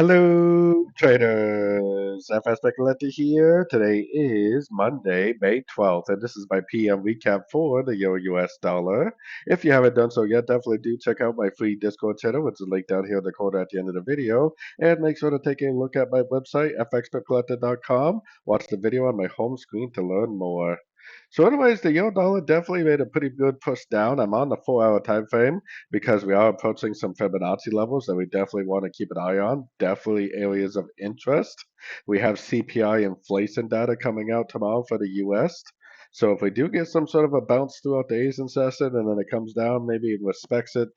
Hello, traders. FX Pip Collector here. Today is Monday, May 12th, and this is my PM recap for the Euro-US dollar. If you haven't done so yet, definitely do check out my free Discord channel, which is linked down here in the corner at the end of the video. And make sure to take a look at my website, fxpipcollector.com. Watch the video on my home screen to learn more. So anyways, the euro dollar definitely made a pretty good push down. I'm on the 4-hour time frame because we are approaching some Fibonacci levels that we definitely want to keep an eye on. Definitely areas of interest. We have CPI inflation data coming out tomorrow for the US. So if we do get some sort of a bounce throughout the Asian session and then it comes down, maybe it respects it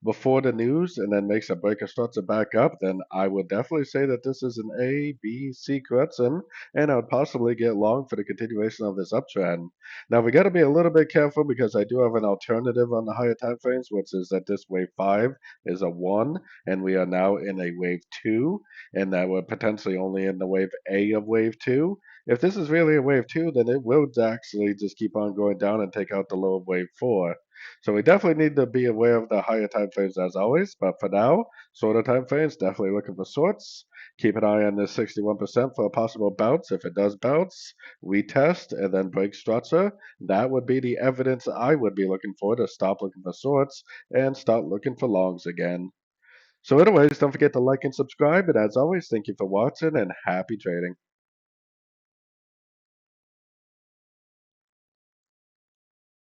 before the news and then makes a break or starts it back up, then I would definitely say that this is an A, B, C correction, and I would possibly get long for the continuation of this uptrend. Now we got to be a little bit careful because I do have an alternative on the higher time frames, which is that this wave 5 is a 1 and we are now in a wave 2 and that we're potentially only in the wave A of wave 2. If this is really a wave 2, then it will actually just keep on going down and take out the low of wave 4. So we definitely need to be aware of the higher time frames as always, but for now, shorter time frames, definitely looking for shorts. Keep an eye on this 61% for a possible bounce. If it does bounce, retest and then break structure, that would be the evidence I would be looking for to stop looking for shorts and start looking for longs again. So anyways, don't forget to like and subscribe. And as always, thank you for watching and happy trading.